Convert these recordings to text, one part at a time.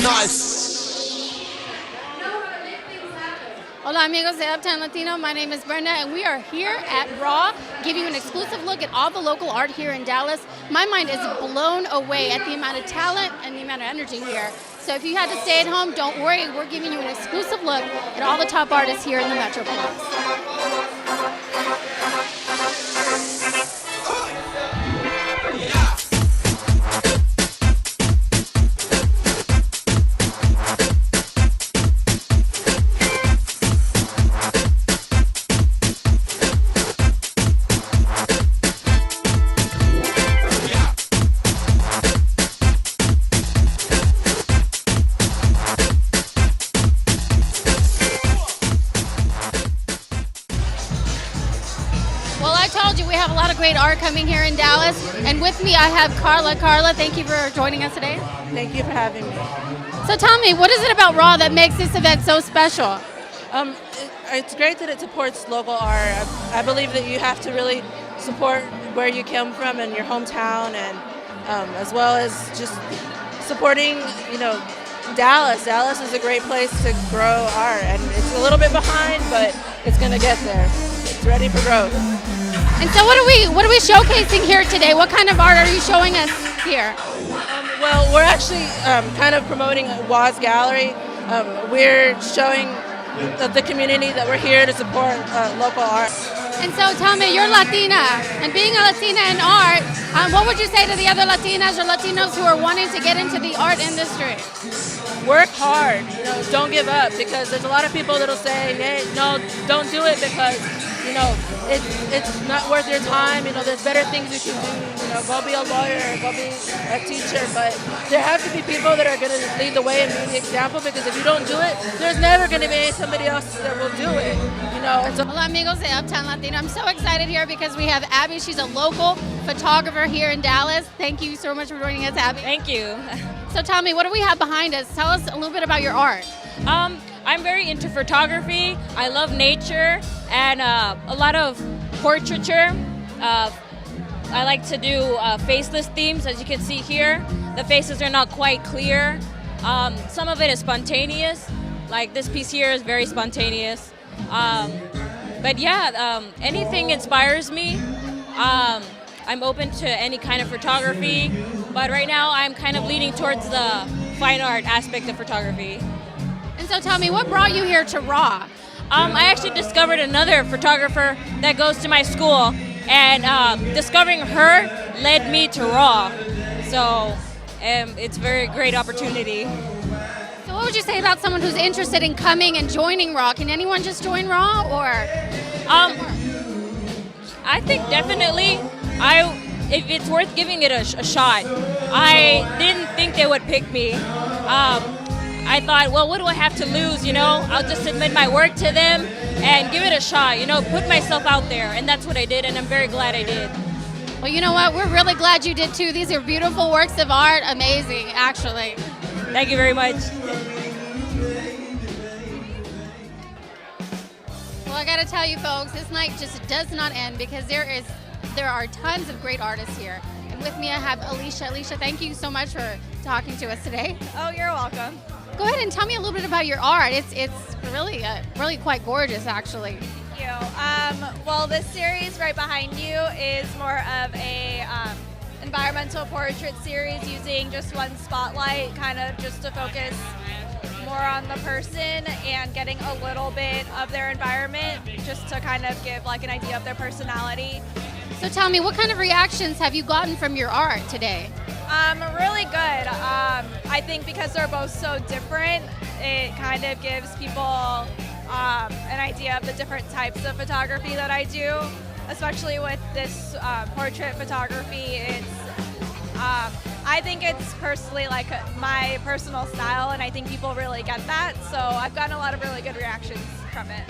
Nice. Hola amigos de Uptown Latino, my name is Brenda and we are here at Raw, giving you an exclusive look at all the local art here in Dallas. My mind is blown away at the amount of talent and the amount of energy here. So if you had to stay at home, don't worry, we're giving you an exclusive look at all the top artists here in the Metroplex. We have a lot of great art coming here in Dallas, and with me I have Carla. Carla, thank you for joining us today. Thank you for having me. So tell me, what is it about Raw that makes this event so special? It's great that it supports local art. I believe that you have to really support where you come from and your hometown, and as well as just supporting, Dallas. Dallas is a great place to grow art, and it's a little bit behind, but it's going to get there. It's ready for growth. And so what are we showcasing here today? What kind of art are you showing us here? Well, we're actually kind of promoting Waz Gallery. We're showing the community that we're here to support local art. And so tell me, you're Latina, and being a Latina in art, what would you say to the other Latinas or Latinos who are wanting to get into the art industry? Work hard, don't give up, because there's a lot of people that'll say, hey, no, don't do it because it's not worth your time. There's better things you can do. Go be a lawyer, go be a teacher. But there have to be people that are going to lead the way and be the example, because if you don't do it, there's never going to be somebody else that will do it. Hola amigos de Uptown Latino. I'm so excited here because we have Abby. She's a local photographer here in Dallas. Thank you so much for joining us, Abby. Thank you. So tell me, what do we have behind us? Tell us a little bit about your art. I'm very into photography. I love nature and a lot of portraiture. I like to do faceless themes, as you can see here. The faces are not quite clear. Some of it is spontaneous. Like this piece here is very spontaneous. But yeah, anything inspires me. I'm open to any kind of photography, but right now I'm kind of leaning towards the fine art aspect of photography. And so tell me, what brought you here to Raw? I actually discovered another photographer that goes to my school, and discovering her led me to Raw. So it's a very great opportunity. So what would you say about someone who's interested in coming and joining Raw? Can anyone just join Raw, or? I think definitely. If it's worth giving it a shot. I didn't think they would pick me. I thought, well, what do I have to lose? I'll just submit my work to them and give it a shot. Put myself out there, and that's what I did, and I'm very glad I did. Well, you know what? We're really glad you did too. These are beautiful works of art. Amazing, actually. Thank you very much. Well, I got to tell you, folks, this night just does not end because there are tons of great artists here. And with me, I have Alicia. Alicia, thank you so much for talking to us today. Oh, you're welcome. Go ahead and tell me a little bit about your art. It's really quite gorgeous, actually. Thank you. Well, this series right behind you is more of a environmental portrait series using just one spotlight, kind of just to focus more on the person and getting a little bit of their environment, just to kind of give like an idea of their personality. So tell me, what kind of reactions have you gotten from your art today? Really good. I think because they're both so different, it kind of gives people an idea of the different types of photography that I do, especially with this portrait photography. I think it's personally like my personal style, and I think people really get that. So I've gotten a lot of really good reactions from it.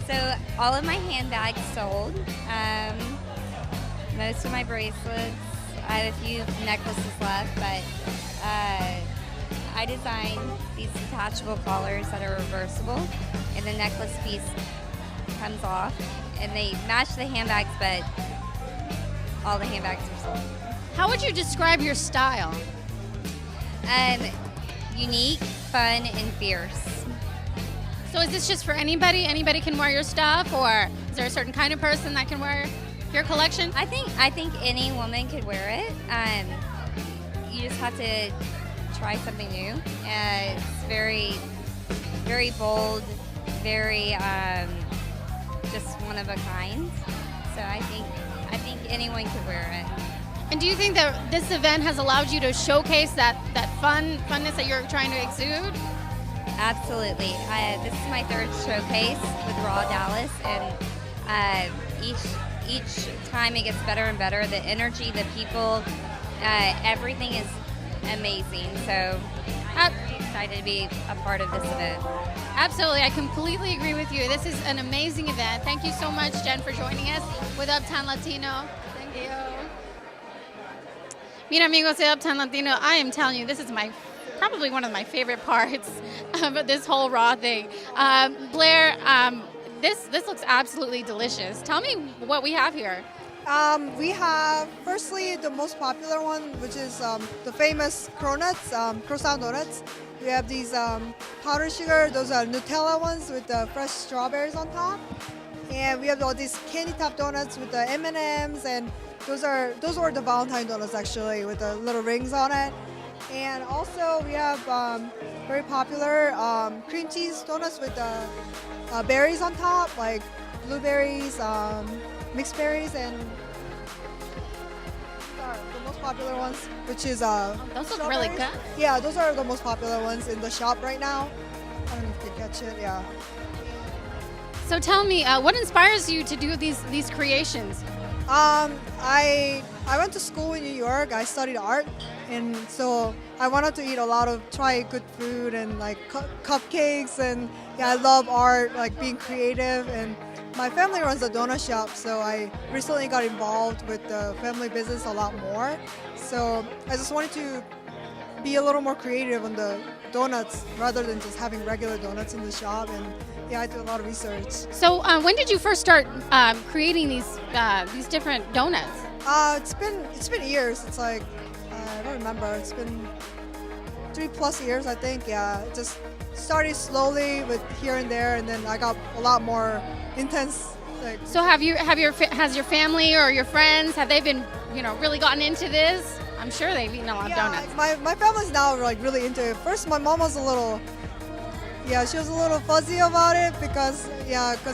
So all of my handbags sold, most of my bracelets. I have a few necklaces left, but I designed these detachable collars that are reversible, and the necklace piece comes off, and they match the handbags, but all the handbags are sold. How would you describe your style? Unique, fun, and fierce. So is this just for anybody? Anybody can wear your stuff, or is there a certain kind of person that can wear your collection? I think any woman could wear it. You just have to try something new. It's very, very bold, very just one of a kind. So I think anyone could wear it. And do you think that this event has allowed you to showcase that funness that you're trying to exude? Absolutely. This is my third showcase with Raw Dallas, and each time it gets better and better. The energy, the people, everything is amazing. So I'm excited to be a part of this event. Absolutely, I completely agree with you. This is an amazing event. Thank you so much, Jen, for joining us with Uptown Latino. Thank you. Mira, amigos de Uptown Latino, I am telling you, this is probably one of my favorite parts of this whole Raw thing. Blair, this looks absolutely delicious. Tell me what we have here. We have, firstly, the most popular one, which is the famous cronuts, croissant donuts. We have these powdered sugar, those are Nutella ones with the fresh strawberries on top. And we have all these candy top donuts with the M&Ms, and those were the Valentine donuts actually, with the little rings on it. And also we have very popular cream cheese donuts with the berries on top, like blueberries, mixed berries, and these are the most popular ones, which is Those look really good. Yeah, those are the most popular ones in the shop right now. I don't know if you catch it, yeah. So tell me, what inspires you to do these creations? I went to school in New York. I studied art, and so I wanted to try good food and like cupcakes, and yeah, I love art, like being creative. And my family runs a donut shop, so I recently got involved with the family business a lot more. So I just wanted to be a little more creative on the donuts rather than just having regular donuts in the shop. And yeah, I do a lot of research. So when did you first start creating these different donuts? It's been years. It's like I don't remember. It's been 3+ years, I think. Yeah, it just started slowly with here and there, and then I got a lot more intense. So has your family or your friends, have they been really gotten into this? I'm sure they've eaten a lot of donuts. My family's now like really into it. First, my mom was she was a little fuzzy about it because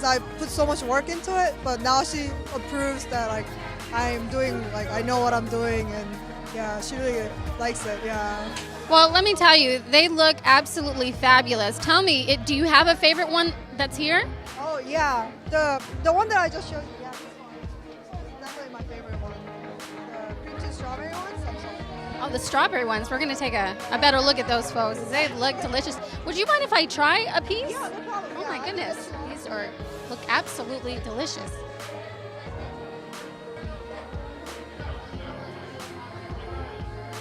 I put so much work into it. But now she approves that like I'm doing, like I know what I'm doing, and yeah, she really likes it. Yeah. Well, let me tell you, they look absolutely fabulous. Tell me, do you have a favorite one that's here? Oh yeah, the one that I just showed you. Yeah, this one. This is definitely my favorite one. The cream cheese strawberry ones. I'm sorry. Oh, the strawberry ones. We're going to take a better look at those, folks. They look delicious. Would you mind if I try a piece? Yeah, no problem. Oh my goodness, these look absolutely delicious.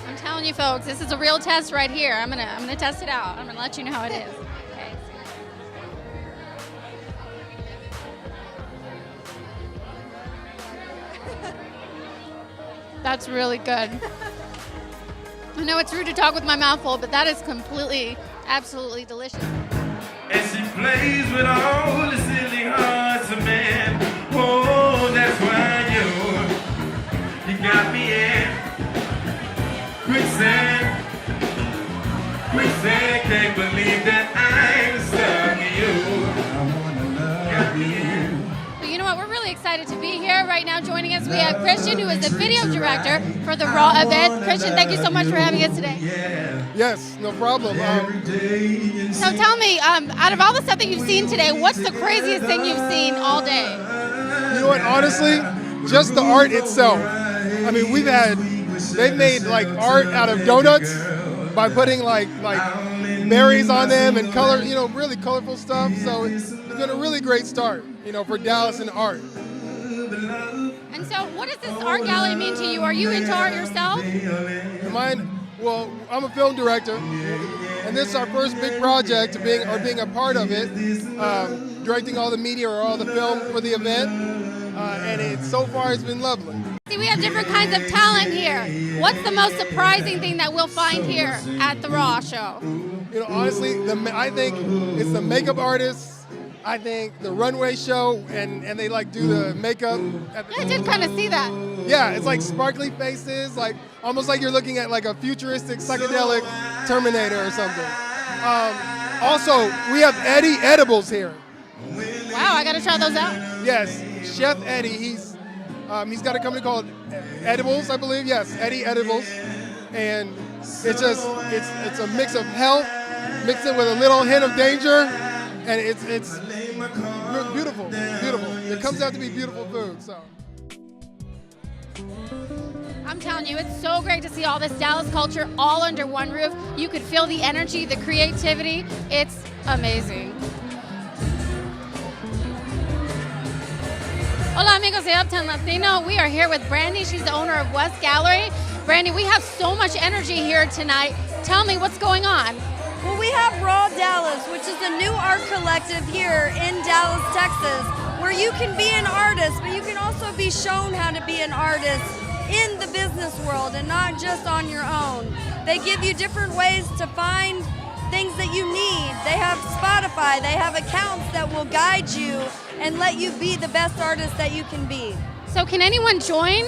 I'm telling you, folks, this is a real test right here. I'm gonna test it out. I'm gonna let you know how it is. Okay. That's really good. I know it's rude to talk with my mouth full, but that is completely, absolutely delicious. And she plays with all the silly hearts of men. Oh, that's why you got me in quicksand. Quicksand, can't believe that I'm stuck in you. I wanna love you. But you know what? We're really excited to be here right now. Joining us, we have Christian, who is the video director for the Raw event. Christian, thank you so much for having us today. Yes, no problem. So tell me, out of all the stuff that you've seen today, what's the craziest thing you've seen all day? You know what? Honestly, just the art itself. I mean, they've made like art out of donuts by putting like berries on them and color, really colorful stuff. So it's been a really great start, for Dallas and art. And so what does this art gallery mean to you? Are you into art yourself? Well, I'm a film director, and this is our first big project, being a part of it, directing all the media or all the film for the event, and so far it's been lovely. See, we we have different kinds of talent here. What's the most surprising thing that we'll find here at the Raw show? You know, honestly, I think it's the makeup artists. I think the runway show, and they like do the makeup. Yeah, I did kind of see that. Yeah, it's like sparkly faces, like almost like you're looking at like a futuristic psychedelic Terminator or something. Also, we have Eddie Edibles here. Wow, I gotta try those out. Yes, Chef Eddie. He's got a company called Edibles, I believe. Yes, Eddie Edibles, and it's a mix of health, mixed in with a little hint of danger, and it's beautiful, beautiful. It comes out to be beautiful food. So. I'm telling you, it's so great to see all this Dallas culture all under one roof. You could feel the energy, the creativity. It's amazing. Hola amigos de Uptown Latino. We are here with Brandy. She's the owner of West Gallery. Brandy, we have so much energy here tonight. Tell me what's going on. Well, we have Raw Dallas, which is a new art collective here in Dallas, Texas, where you can be an artist, but you can also be shown how to be an artist in the business world and not just on your own. They give you different ways to find things that you need. They have Spotify, they have accounts that will guide you and let you be the best artist that you can be. So can anyone join?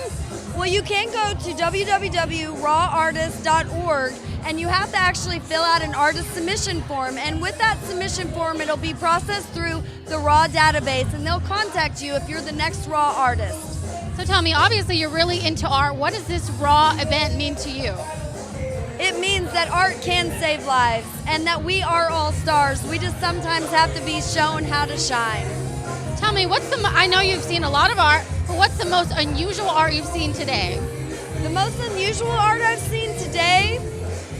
Well, you can go to www.rawartist.org and you have to actually fill out an artist submission form. And with that submission form, it'll be processed through the Raw database and they'll contact you if you're the next Raw artist. So tell me, obviously you're really into art. What does this Raw event mean to you? It means that art can save lives and that we are all stars. We just sometimes have to be shown how to shine. Tell me, I know you've seen a lot of art, but what's the most unusual art you've seen today? The most unusual art I've seen today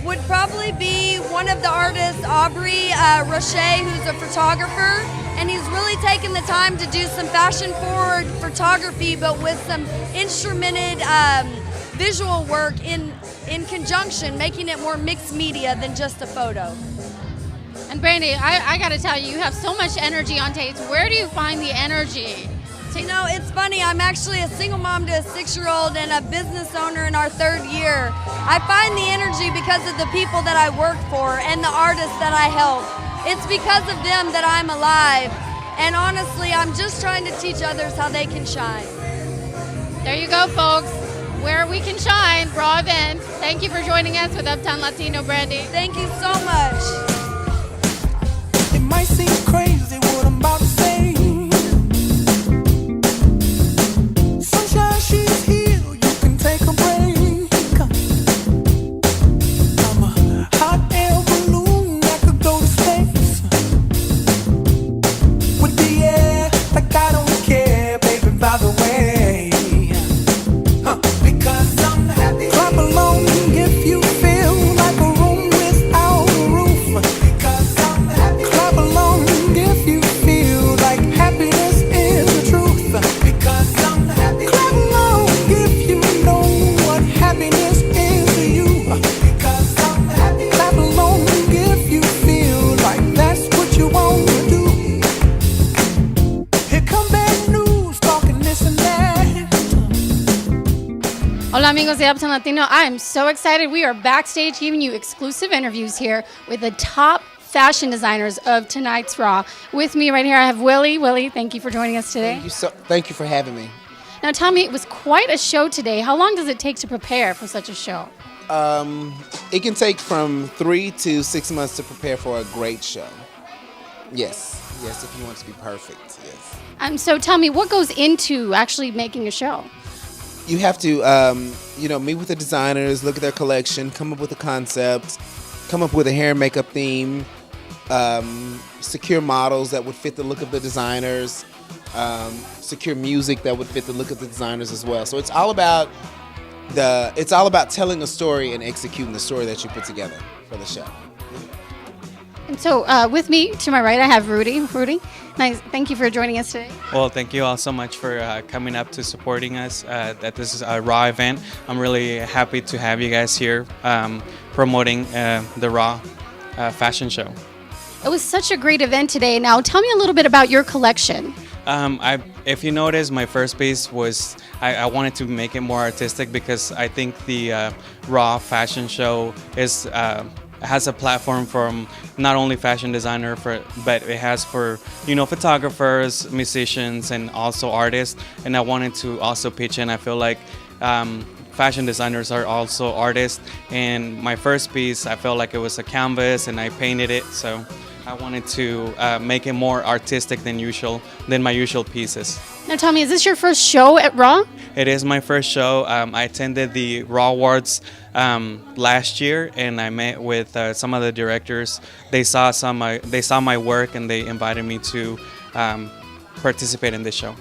would probably be one of the artists, Aubrey Roche, who's a photographer, and he's really taken the time to do some fashion-forward photography, but with some instrumented visual work in conjunction, making it more mixed media than just a photo. And Brandy, I gotta tell you, you have so much energy on tapes. Where do you find the energy? You know, it's funny, I'm actually a single mom to a 6-year-old and a business owner in our 3rd year. I find the energy because of the people that I work for and the artists that I help. It's because of them that I'm alive. And honestly, I'm just trying to teach others how they can shine. There you go, folks. Where we can shine, Raw event. Thank you for joining us with Uptown Latino, Brandy. Thank you so much. It might seem crazy what I'm about to say. Sunshine, she's here, you can take a break. I'm a hot air balloon that could go to space. With the air, like I don't care, baby, by the way. Because I'm happy. Clap along if you feel like a room without a roof. Because I'm happy. Clap along if you feel like happiness is the truth. Because I'm happy. Clap along if you know what happiness is to you. Because I'm happy. Clap along if you feel like that's what you want to do. Here come bad news, talking this and that. Hola amigos de Uptown Latino. I'm so excited. We are backstage giving you exclusive interviews here with the top fashion designers of tonight's Raw. With me right here, I have Willie. Willie, thank you for joining us today. Thank you for having me. Now tell me, it was quite a show today. How long does it take to prepare for such a show? It can take from 3 to 6 months to prepare for a great show. Yes, if you want it to be perfect, yes. So tell me, what goes into actually making a show? You have to, meet with the designers, look at their collection, come up with a concept, come up with a hair and makeup theme, secure models that would fit the look of the designers, secure music that would fit the look of the designers as well. So it's all about telling a story and executing the story that you put together for the show. And so with me, to my right, I have Rudy. Rudy, nice. Thank you for joining us today. Well, thank you all so much for coming up to supporting us at this Raw event. I'm really happy to have you guys here promoting the Raw fashion show. It was such a great event today. Now, tell me a little bit about your collection. If you notice, my first piece was I wanted to make it more artistic because I think the Raw fashion show has a platform from not only fashion designer but it has for photographers, musicians, and also artists. And I wanted to also pitch in. I feel like fashion designers are also artists. And my first piece, I felt like it was a canvas, and I painted it. So I wanted to make it more artistic than my usual pieces. Now tell me, is this your first show at Raw? It is my first show. I attended the Raw Awards last year, and I met with some of the directors. They saw my work, and they invited me to participate in this show.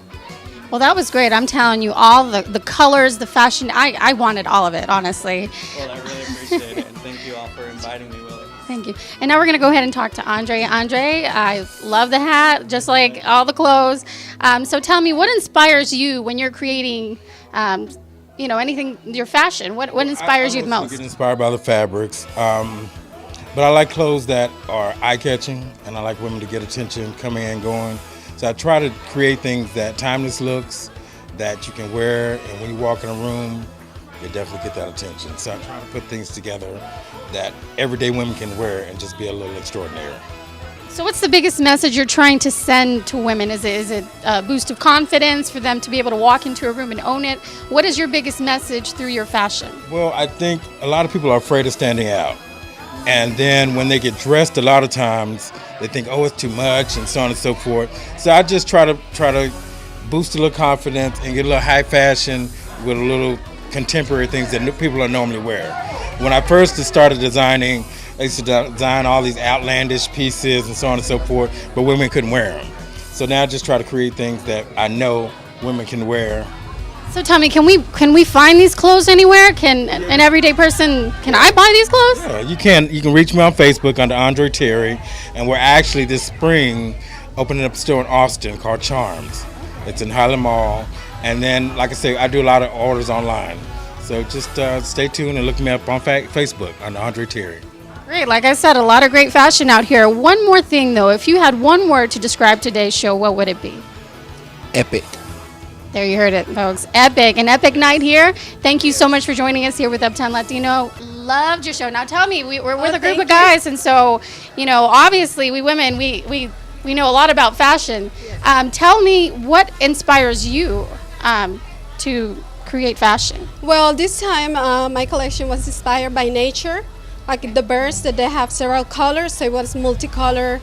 Well, that was great. I'm telling you, all the colors, the fashion, I wanted all of it, honestly. Well, I really appreciate it, and thank you all for inviting me, Willie. Thank you. And now we're going to go ahead and talk to Andre. Andre, I love the hat, just like all the clothes. So tell me, what inspires you when you're creating, anything, your fashion? What inspires you the most? I get inspired by the fabrics. But I like clothes that are eye-catching, and I like women to get attention coming and going. So I try to create things that timeless looks that you can wear, and when you walk in a room, you definitely get that attention. So I try to put things together that everyday women can wear and just be a little extraordinary. So what's the biggest message you're trying to send to women? Is it a boost of confidence for them to be able to walk into a room and own it? What is your biggest message through your fashion? Well, I think a lot of people are afraid of standing out. And then when they get dressed, a lot of times they think, oh, it's too much, and so on and so forth. So I just try to boost a little confidence and get a little high fashion with a little contemporary things that people are normally wear. When I first started designing, I used to design all these outlandish pieces and so on and so forth, but women couldn't wear them. So now I just try to create things that I know women can wear. So tell me, can we find these clothes anywhere? Can an everyday person, can I buy these clothes? Yeah, you can. You can reach me on Facebook under Andre Terry, and we're actually this spring opening up a store in Austin called Charms. It's in Highland Mall, and then, like I say, I do a lot of orders online. So just stay tuned and look me up on Facebook under Andre Terry. Great. Like I said, a lot of great fashion out here. One more thing, though. If you had one word to describe today's show, what would it be? Epic. There you heard it, folks. Epic. An epic night here. Thank you so much for joining us here with Uptown Latino. Loved your show. Now tell me, we're with a group of guys, and so, obviously we women, we know a lot about fashion. Tell me, what inspires you to create fashion? Well, this time my collection was inspired by nature, like the birds that they have several colors, so it was multicolor.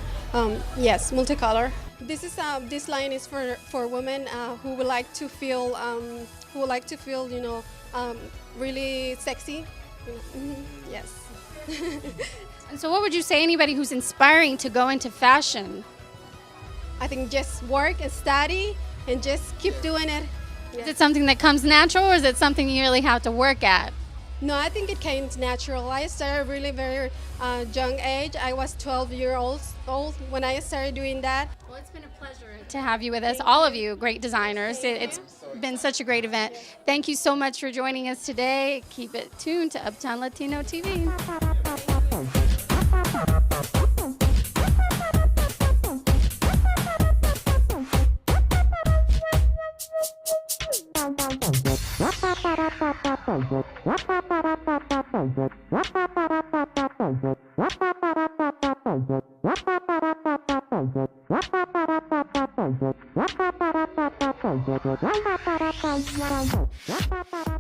Yes, multicolor. This line is for women who would like to feel really sexy. Yes. And so, what would you say anybody who's inspiring to go into fashion? I think just work and study and just keep doing it. Is it something that comes natural, or is it something you really have to work at? No, I think it came natural. I started really very young age. I was 12 years old when I started doing that. Well, it's been a pleasure to have you with us, all of you great designers. It's been such a great event. Thank you so much for joining us today. Keep it tuned to Uptown Latino TV. What?